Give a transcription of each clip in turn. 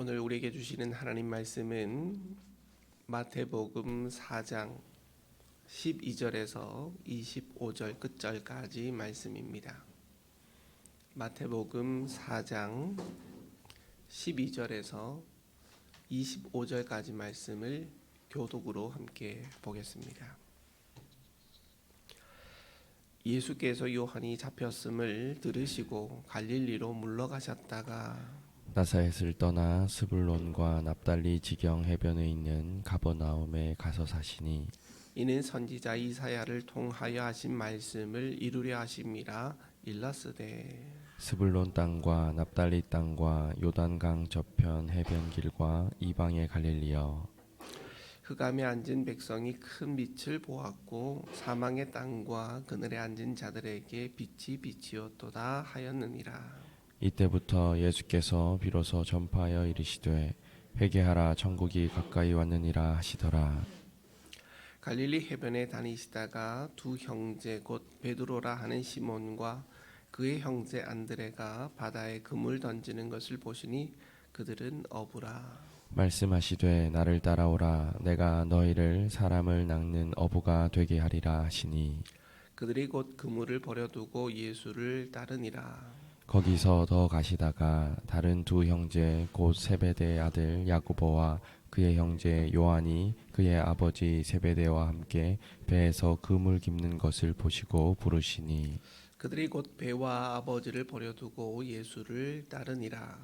오늘 우리에게 주시는 하나님 말씀은 마태복음 4장 12절에서 25절 끝절까지 말씀입니다. 마태복음 4장 12절에서 25절까지 말씀을 교독으로 함께 보겠습니다. 예수께서 요한이 잡혔음을 들으시고 갈릴리로 물러가셨다가 나사렛을 떠나 스불론과 납달리 지경 해변에 있는 가버나움에 가서 사시니 이는 선지자 이사야를 통하여 하신 말씀을 이루려 하심이라. 일러스되 스불론 땅과 납달리 땅과 요단강 저편 해변길과 이방의 갈릴리여, 흑암에 앉은 백성이 큰 빛을 보았고 사망의 땅과 그늘에 앉은 자들에게 빛이 비치었도다 하였느니라. 이때부터 예수께서 비로소 전파하여 이르시되 회개하라, 천국이 가까이 왔느니라 하시더라. 갈릴리 해변에 다니시다가 두 형제 곧 베드로라 하는 시몬과 그의 형제 안드레가 바다에 그물 던지는 것을 보시니 그들은 어부라. 말씀하시되 나를 따라오라, 내가 너희를 사람을 낚는 어부가 되게 하리라 하시니 그들이 곧 그물을 버려두고 예수를 따르니라. 거기서 더 가시다가 다른 두 형제 곧 세베대의 아들 야고보와 그의 형제 요한이 그의 아버지 세베대와 함께 배에서 그물 깁는 것을 보시고 부르시니 그들이 곧 배와 아버지를 버려두고 예수를 따르니라.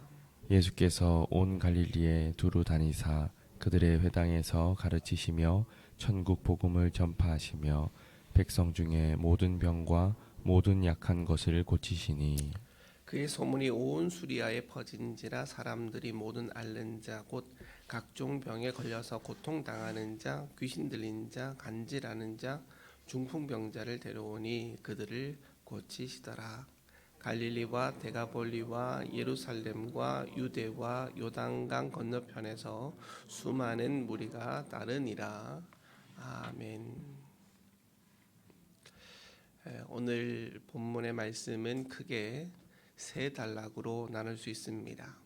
예수께서 온 갈릴리에 두루 다니사 그들의 회당에서 가르치시며 천국 복음을 전파하시며 백성 중에 모든 병과 모든 약한 것을 고치시니 그의 소문이 온 수리아에 퍼진지라. 사람들이 모든 앓는 자 곧 각종 병에 걸려서 고통당하는 자, 귀신 들린 자, 간질하는 자, 중풍병자를 데려오니 그들을 고치시더라. 갈릴리와 데가볼리와 예루살렘과 유대와 요단강 건너편에서 수많은 무리가 따르니라. 아멘. 오늘 본문의 말씀은 크게 세 단락으로 나눌 수 있습니다.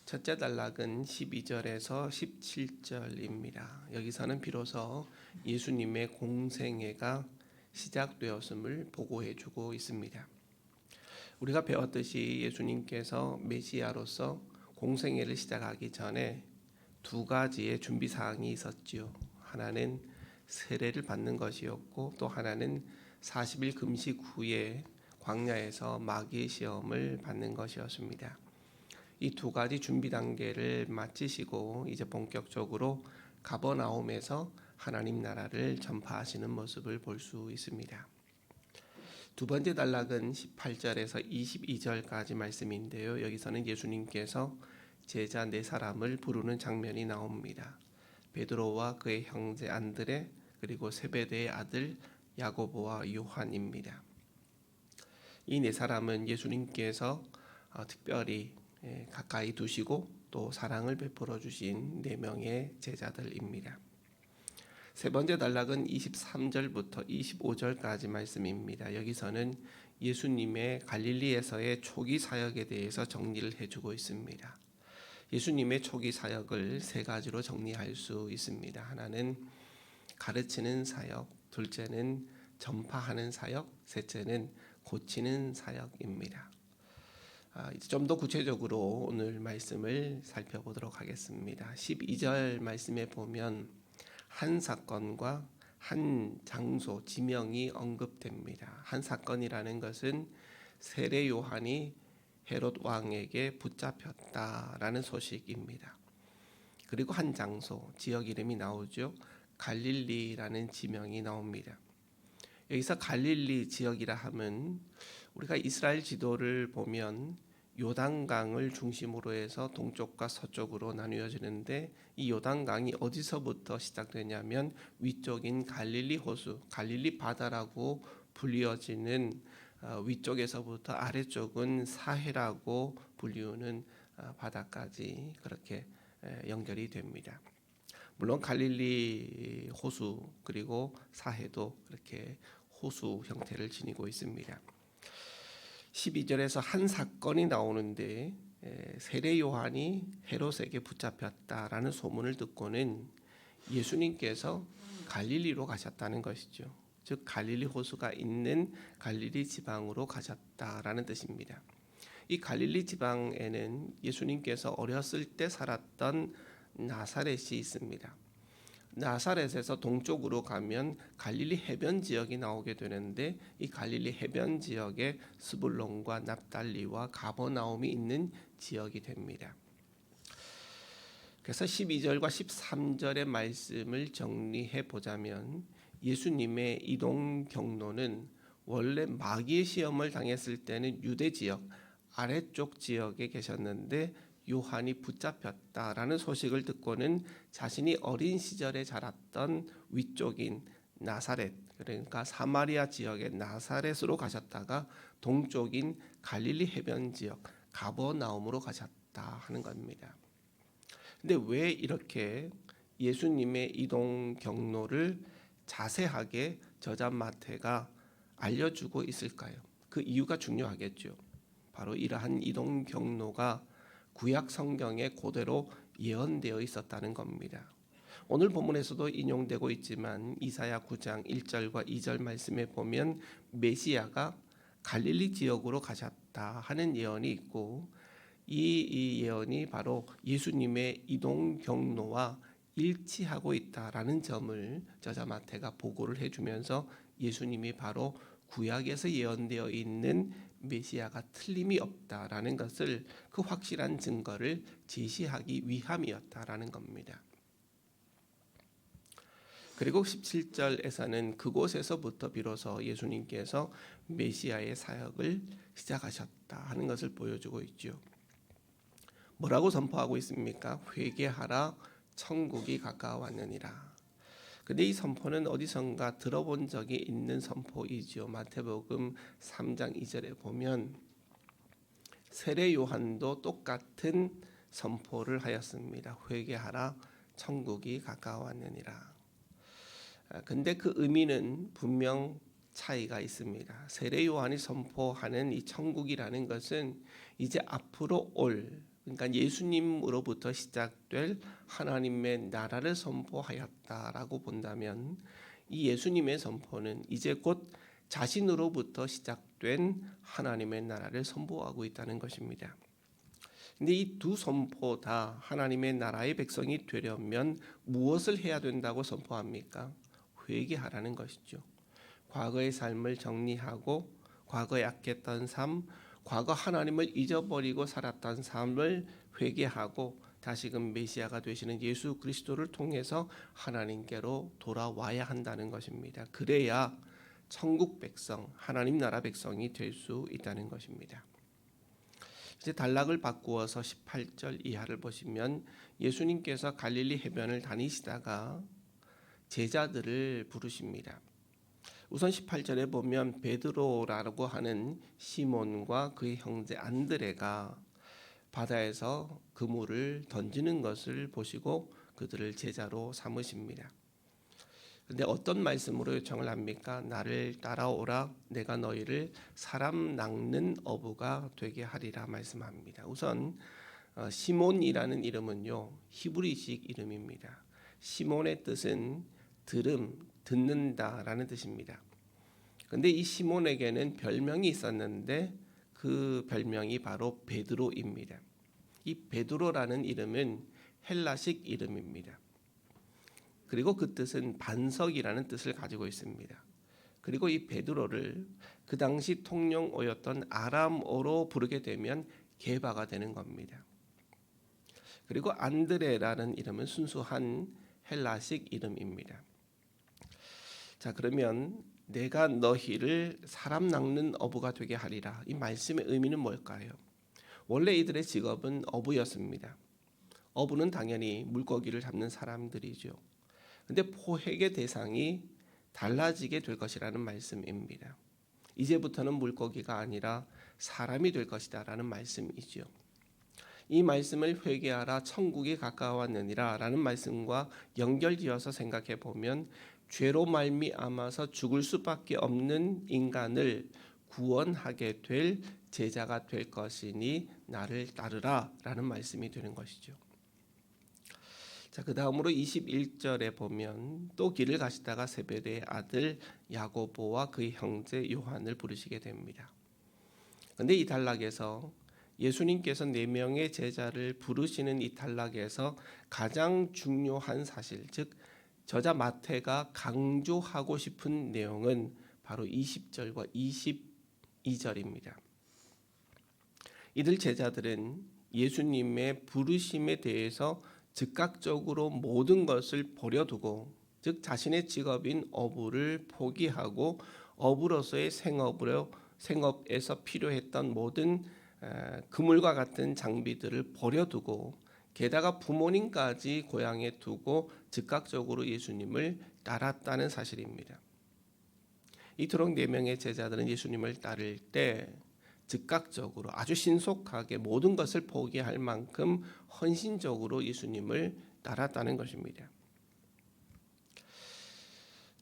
첫째 단락은 12절에서 17절입니다. 여기서는 비로소 예수님의 공생애가 시작되었음을 보고해주고 있습니다. 우리가 배웠듯이 예수님께서 메시아로서 공생애를 시작하기 전에 두 가지의 준비 사항이 있었지요. 하나는 세례를 받는 것이었고 또 하나는 40일 금식 후에 광야에서 마귀의 시험을 받는 것이었습니다. 이 두 가지 준비 단계를 마치시고 이제 본격적으로 가버나움에서 하나님 나라를 전파하시는 모습을 볼 수 있습니다. 두 번째 단락은 18절에서 22절까지 말씀인데요. 여기서는 예수님께서 제자 네 사람을 부르는 장면이 나옵니다. 베드로와 그의 형제 안드레 그리고 세베대의 아들 야고보와 요한입니다. 이 네 사람은 예수님께서 특별히 가까이 두시고 또 사랑을 베풀어 주신 네 명의 제자들입니다. 세 번째 단락은 23절부터 25절까지 말씀입니다. 여기서는 예수님의 갈릴리에서의 초기 사역에 대해서 정리를 해주고 있습니다. 예수님의 초기 사역을 세 가지로 정리할 수 있습니다. 하나는 가르치는 사역, 둘째는 전파하는 사역, 셋째는 고치는 사역입니다. 이제 좀 더 구체적으로 오늘 말씀을 살펴보도록 하겠습니다. 12절 말씀에 보면 한 사건과 한 장소, 지명이 언급됩니다. 한 사건이라는 것은 세례 요한이 헤롯 왕에게 붙잡혔다라는 소식입니다. 그리고 한 장소, 지역 이름이 나오죠. 갈릴리라는 지명이 나옵니다. 여기서 갈릴리 지역이라 하면 우리가 이스라엘 지도를 보면 요단강을 중심으로 해서 동쪽과 서쪽으로 나누어지는데 이 요단강이 어디서부터 시작되냐면 위쪽인 갈릴리 호수, 갈릴리 바다라고 불리어지는 위쪽에서부터 아래쪽은 사해라고 불리우는 바다까지 그렇게 연결이 됩니다. 물론 갈릴리 호수 그리고 사해도 그렇게 호수 형태를 지니고 있습니다. 12절에서 한 사건이 나오는데 세례 요한이 헤롯에게 붙잡혔다라는 소문을 듣고는 예수님께서 갈릴리로 가셨다는 것이죠. 즉 갈릴리 호수가 있는 갈릴리 지방으로 가셨다라는 뜻입니다. 이 갈릴리 지방에는 예수님께서 어렸을 때 살았던 나사렛이 있습니다. 나사렛에서 동쪽으로 가면 갈릴리 해변 지역이 나오게 되는데 이 갈릴리 해변 지역에 스불론과 납달리와 가버나움이 있는 지역이 됩니다. 그래서 12절과 13절의 말씀을 정리해 보자면 예수님의 이동 경로는 원래 마귀의 시험을 당했을 때는 유대 지역 아래쪽 지역에 계셨는데 요한이 붙잡혔다라는 소식을 듣고는 자신이 어린 시절에 자랐던 위쪽인 나사렛, 그러니까 사마리아 지역의 나사렛으로 가셨다가 동쪽인 갈릴리 해변 지역 가버나움으로 가셨다 하는 겁니다. 근데 왜 이렇게 예수님의 이동 경로를 자세하게 저자 마태가 알려주고 있을까요? 그 이유가 중요하겠죠. 바로 이러한 이동 경로가 구약 성경에 그대로 예언되어 있었다는 겁니다. 오늘 본문에서도 인용되고 있지만 이사야 9장 1절과 2절 말씀에 보면 메시아가 갈릴리 지역으로 가셨다 하는 예언이 있고 이 예언이 바로 예수님의 이동 경로와 일치하고 있다라는 점을 저자 마태가 보고를 해주면서 예수님이 바로 구약에서 예언되어 있는 메시아가 틀림이 없다라는 것을 그 확실한 증거를 제시하기 위함이었다라는 겁니다. 그리고 17절에서는 그곳에서부터 비로소 예수님께서 메시아의 사역을 시작하셨다 하는 것을 보여주고 있죠. 뭐라고 선포하고 있습니까? 회개하라, 천국이 가까워왔느니라. 근데 이 선포는 어디선가 들어본 적이 있는 선포이지요. 마태복음 3장 2절에 보면 세례 요한도 똑같은 선포를 하였습니다. 회개하라, 천국이 가까워왔느니라. 근데 그 의미는 분명 차이가 있습니다. 세례 요한이 선포하는 이 천국이라는 것은 이제 앞으로 올, 그러니까 예수님으로부터 시작될 하나님의 나라를 선포하였다라고 본다면 이 예수님의 선포는 이제 곧 자신으로부터 시작된 하나님의 나라를 선포하고 있다는 것입니다. 근데 이 두 선포 다 하나님의 나라의 백성이 되려면 무엇을 해야 된다고 선포합니까? 회개하라는 것이죠. 과거의 삶을 정리하고 과거에 악했던 삶, 과거 하나님을 잊어버리고 살았던 삶을 회개하고 다시금 메시아가 되시는 예수 그리스도를 통해서 하나님께로 돌아와야 한다는 것입니다. 그래야 천국 백성, 하나님 나라 백성이 될 수 있다는 것입니다. 이제 단락을 바꾸어서 18절 이하를 보시면 예수님께서 갈릴리 해변을 다니시다가 제자들을 부르십니다. 우선 18절에 보면 베드로라고 하는 시몬과 그의 형제 안드레가 바다에서 그물을 던지는 것을 보시고 그들을 제자로 삼으십니다. 근데 어떤 말씀으로 요청을 합니까? 나를 따라오라, 내가 너희를 사람 낚는 어부가 되게 하리라 말씀합니다. 우선 시몬이라는 이름은요 히브리식 이름입니다. 시몬의 뜻은 들음, 듣는다라는 뜻입니다. 근데 이 시몬에게는 별명이 있었는데 그 별명이 바로 베드로입니다. 이 베드로라는 이름은 헬라식 이름입니다. 그리고 그 뜻은 반석이라는 뜻을 가지고 있습니다. 그리고 이 베드로를 그 당시 통용어였던 아람어로 부르게 되면 게바가 되는 겁니다. 그리고 안드레라는 이름은 순수한 헬라식 이름입니다. 자, 그러면 내가 너희를 사람 낚는 어부가 되게 하리라. 이 말씀의 의미는 뭘까요? 원래 이들의 직업은 어부였습니다. 어부는 당연히 물고기를 잡는 사람들이죠. 근데 포획의 대상이 달라지게 될 것이라는 말씀입니다. 이제부터는 물고기가 아니라 사람이 될 것이다라는 말씀이죠. 이 말씀을 회개하라, 천국이 가까웠느니라 라는 말씀과 연결지어서 생각해 보면 죄로 말미암아서 죽을 수밖에 없는 인간을 구원하게 될 제자가 될 것이니 나를 따르라라는 말씀이 되는 것이죠. 자, 그 다음으로 21절에 보면 또 길을 가시다가 세베대의 아들 야고보와 그의 형제 요한을 부르시게 됩니다. 그런데 이 단락에서 예수님께서 4명의 제자를 부르시는 이 단락에서 가장 중요한 사실, 즉 저자 마태가 강조하고 싶은 내용은 바로 20절과 22절입니다. 이들 제자들은 예수님의 부르심에 대해서 즉각적으로 모든 것을 버려두고, 즉 자신의 직업인 어부를 포기하고 어부로서의 생업에서 필요했던 모든 그물과 같은 장비들을 버려두고, 게다가 부모님까지 고향에 두고 즉각적으로 예수님을 따랐다는 사실입니다. 이토록 4명의 제자들은 예수님을 따를 때 즉각적으로 아주 신속하게 모든 것을 포기할 만큼 헌신적으로 예수님을 따랐다는 것입니다.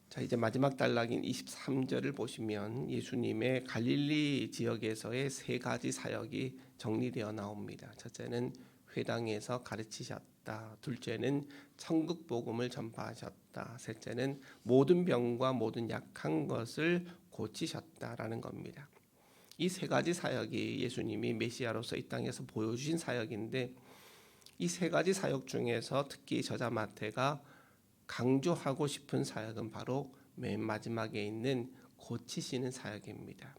자, 이제 마지막 단락인 23절을 보시면 예수님의 갈릴리 지역에서의 3가지 사역이 정리되어 나옵니다. 첫째는 회당에서 가르치셨다. 둘째는 천국 복음을 전파하셨다. 셋째는 모든 병과 모든 약한 것을 고치셨다라는 겁니다. 이 3가지 사역이 예수님이 메시아로서 이 땅에서 보여주신 사역인데, 이 3가지 사역 중에서 특히 저자 마태가 강조하고 싶은 사역은 바로 맨 마지막에 있는 고치시는 사역입니다.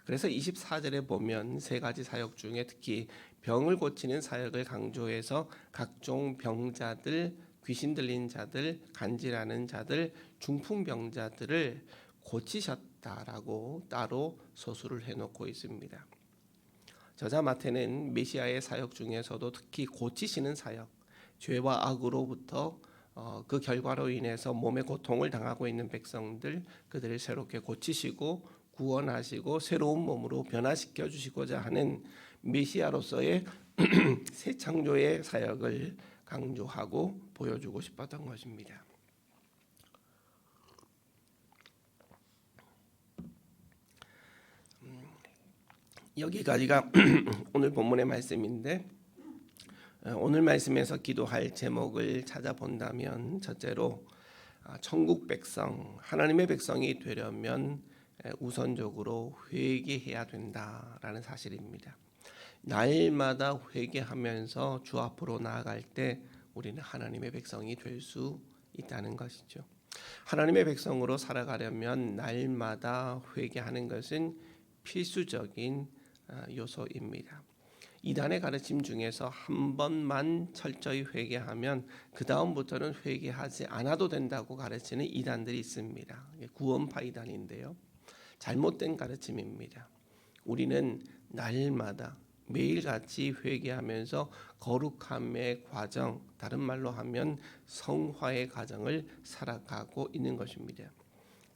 그래서 24절에 보면 3가지 사역 중에 특히 병을 고치는 사역을 강조해서 각종 병자들, 귀신 들린 자들, 간질하는 자들, 중풍병자들을 고치셨다라고 따로 서술을 해놓고 있습니다. 저자 마태는 메시아의 사역 중에서도 특히 고치시는 사역, 죄와 악으로부터 그 결과로 인해서 몸의 고통을 당하고 있는 백성들, 그들을 새롭게 고치시고 구원하시고 새로운 몸으로 변화시켜 주시고자 하는 메시아로서의 새 창조의 사역을 강조하고 보여주고 싶었던 것입니다. 여기까지가 오늘 본문의 말씀인데, 오늘 말씀에서 기도할 제목을 찾아본다면 첫째로 천국 백성, 하나님의 백성이 되려면 우선적으로 회개해야 된다라는 사실입니다. 날마다 회개하면서 주 앞으로 나아갈 때 우리는 하나님의 백성이 될 수 있다는 것이죠. 하나님의 백성으로 살아가려면 날마다 회개하는 것은 필수적인 요소입니다. 이단의 가르침 중에서 한 번만 철저히 회개하면 그 다음부터는 회개하지 않아도 된다고 가르치는 이단들이 있습니다. 구원파 이단인데요, 잘못된 가르침입니다. 우리는 날마다 매일같이 회개하면서 거룩함의 과정, 다른 말로 하면 성화의 과정을 살아가고 있는 것입니다.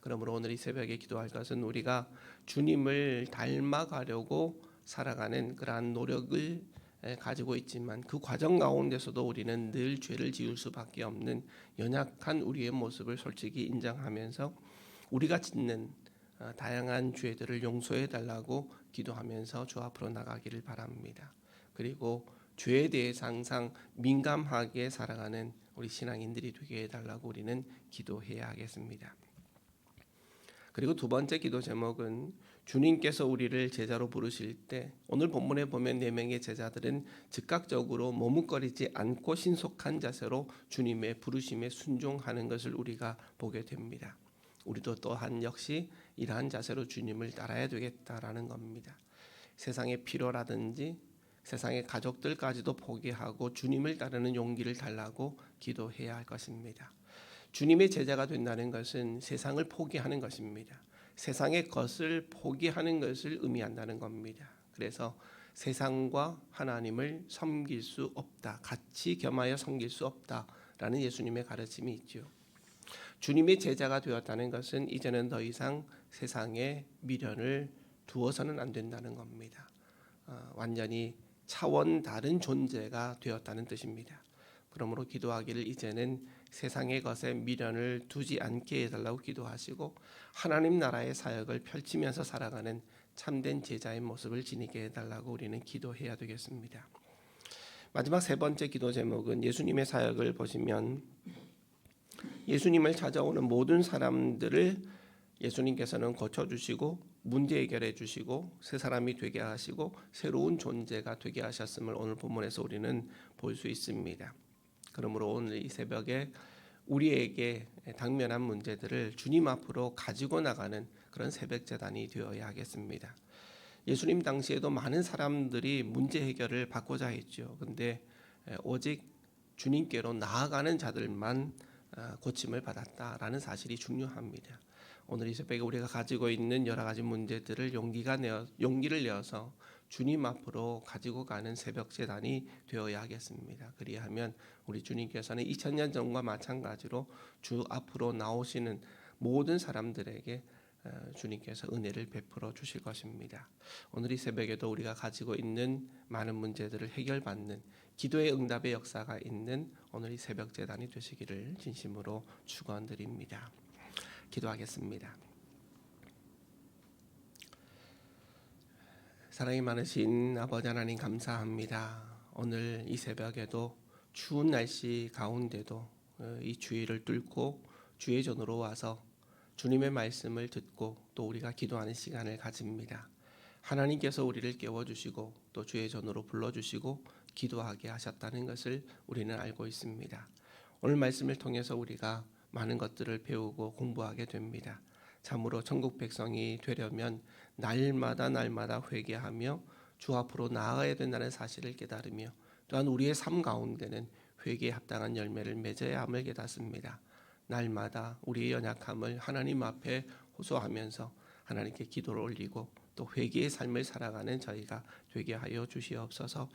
그러므로 오늘 이 새벽에 기도할 것은 우리가 주님을 닮아가려고 살아가는 그러한 노력을 가지고 있지만 그 과정 가운데서도 우리는 늘 죄를 지을 수밖에 없는 연약한 우리의 모습을 솔직히 인정하면서 우리가 짓는 다양한 죄들을 용서해 달라고 기도하면서 주 앞으로 나가기를 바랍니다. 그리고 죄에 대해서 항상 민감하게 살아가는 우리 신앙인들이 되게 해달라고 우리는 기도해야 하겠습니다. 그리고 두 번째 기도 제목은 주님께서 우리를 제자로 부르실 때 오늘 본문에 보면 4명의 제자들은 즉각적으로 머뭇거리지 않고 신속한 자세로 주님의 부르심에 순종하는 것을 우리가 보게 됩니다. 우리도 또한 역시 이러한 자세로 주님을 따라야 되겠다라는 겁니다. 세상의 필요라든지 세상의 가족들까지도 포기하고 주님을 따르는 용기를 달라고 기도해야 할 것입니다. 주님의 제자가 된다는 것은 세상을 포기하는 것입니다. 세상의 것을 포기하는 것을 의미한다는 겁니다. 그래서 세상과 하나님을 섬길 수 없다, 같이 겸하여 섬길 수 없다라는 예수님의 가르침이 있죠. 주님의 제자가 되었다는 것은 이제는 더 이상 세상에 미련을 두어서는 안 된다는 겁니다. 완전히 차원 다른 존재가 되었다는 뜻입니다. 그러므로 기도하기를 이제는 세상의 것에 미련을 두지 않게 해달라고 기도하시고 하나님 나라의 사역을 펼치면서 살아가는 참된 제자의 모습을 지니게 해달라고 우리는 기도해야 되겠습니다. 마지막 세 번째 기도 제목은 예수님의 사역을 보시면 예수님을 찾아오는 모든 사람들을 예수님께서는 고쳐주시고 문제 해결해 주시고 새 사람이 되게 하시고 새로운 존재가 되게 하셨음을 오늘 본문에서 우리는 볼 수 있습니다. 그러므로 오늘 이 새벽에 우리에게 당면한 문제들을 주님 앞으로 가지고 나가는 그런 새벽 제단이 되어야 하겠습니다. 예수님 당시에도 많은 사람들이 문제 해결을 받고자 했죠. 근데 오직 주님께로 나아가는 자들만 고침을 받았다라는 사실이 중요합니다. 오늘 이 새벽에 우리가 가지고 있는 여러 가지 문제들을 용기를 내어서 주님 앞으로 가지고 가는 새벽 제단이 되어야 하겠습니다. 그리하면 우리 주님께서는 2000년 전과 마찬가지로 주 앞으로 나오시는 모든 사람들에게 주님께서 은혜를 베풀어 주실 것입니다. 오늘 이 새벽에도 우리가 가지고 있는 많은 문제들을 해결받는 기도의 응답의 역사가 있는 오늘 이 새벽 제단이 되시기를 진심으로 축원드립니다. 기도하겠습니다. 사랑이 많으신 아버지 하나님 감사합니다. 오늘 이 새벽에도 추운 날씨 가운데도 이 주의를 뚫고 주의 전으로 와서 주님의 말씀을 듣고 또 우리가 기도하는 시간을 가집니다. 하나님께서 우리를 깨워주시고 또 주의 전으로 불러주시고 기도하게 하셨다는 것을 우리는 알고 있습니다. 오늘 말씀을 통해서 우리가 많은 것들을 배우고 공부하게 됩니다. 참으로 천국 백성이 되려면 날마다 회개하며 주 앞으로 나아가야 된다는 사실을 깨달으며 또한 우리의 삶 가운데는 회개에 합당한 열매를 맺어야 함을 깨닫습니다. 날마다 우리의 연약함을 하나님 앞에 호소하면서 하나님께 기도를 올리고 또 회개의 삶을 살아가는 저희가 되게 하여 주시옵소서.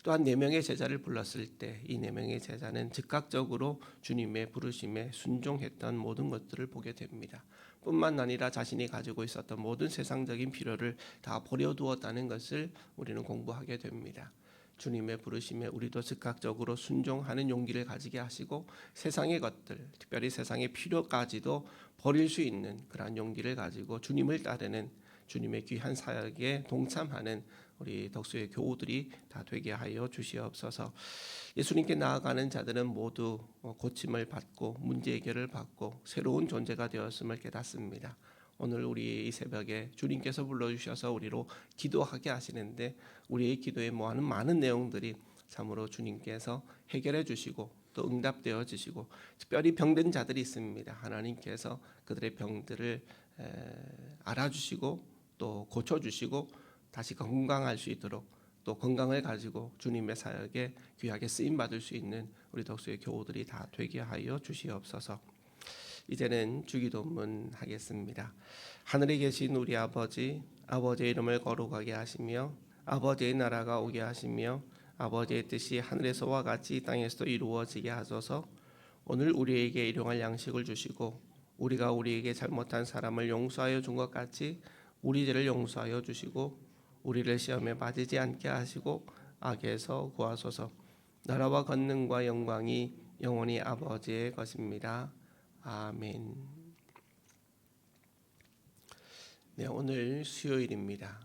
또한 4명의 제자를 불렀을 때 이 4명의 제자는 즉각적으로 주님의 부르심에 순종했던 모든 것들을 보게 됩니다. 뿐만 아니라 자신이 가지고 있었던 모든 세상적인 필요를 다 버려두었다는 것을 우리는 공부하게 됩니다. 주님의 부르심에 우리도 즉각적으로 순종하는 용기를 가지게 하시고 세상의 것들, 특별히 세상의 필요까지도 버릴 수 있는 그러한 용기를 가지고 주님을 따르는 주님의 귀한 사역에 동참하는 우리 덕수의 교우들이 다 되게 하여 주시옵소서. 예수님께 나아가는 자들은 모두 고침을 받고 문제 해결을 받고 새로운 존재가 되었음을 깨닫습니다. 오늘 우리 이 새벽에 주님께서 불러주셔서 우리로 기도하게 하시는데 우리의 기도에 모아는 많은 내용들이 참으로 주님께서 해결해 주시고 또 응답되어 주시고 특별히 병든 자들이 있습니다. 하나님께서 그들의 병들을 알아주시고 또 고쳐주시고 다시 건강할 수 있도록 또 건강을 가지고 주님의 사역에 귀하게 쓰임받을 수 있는 우리 덕수의 교우들이 다 되게 하여 주시옵소서. 이제는 주기도문 하겠습니다. 하늘에 계신 우리 아버지, 아버지의 이름을 거룩하게 하시며 아버지의 나라가 오게 하시며 아버지의 뜻이 하늘에서와 같이 땅에서도 이루어지게 하소서. 오늘 우리에게 일용할 양식을 주시고 우리가 우리에게 잘못한 사람을 용서하여 준 것 같이 우리 죄를 용서하여 주시고 우리를 시험에 빠지지 않게 하시고 악에서 구하소서. 나라와 권능과 영광이 영원히 아버지의 것입니다. 아멘. 네, 오늘 수요일입니다.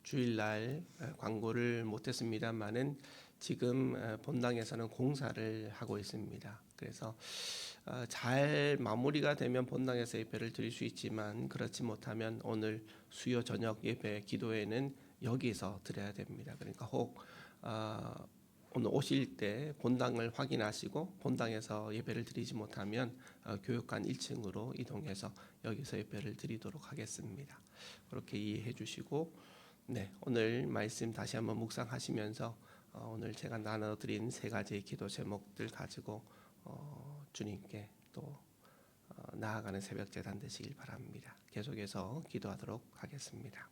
주일날 광고를 못했습니다만은 지금 본당에서는 공사를 하고 있습니다. 그래서 잘 마무리가 되면 본당에서 예배를 드릴 수 있지만 그렇지 못하면 오늘 수요 저녁 예배 기도회는 여기서 드려야 됩니다. 그러니까 혹 오늘 오실 때 본당을 확인하시고 본당에서 예배를 드리지 못하면 교육관 1층으로 이동해서 여기서 예배를 드리도록 하겠습니다. 그렇게 이해해 주시고 네, 오늘 말씀 다시 한번 묵상하시면서 오늘 제가 나눠드린 3가지의 기도 제목들 가지고 주님께 또 나아가는 새벽 제단 되시길 바랍니다. 계속해서 기도하도록 하겠습니다.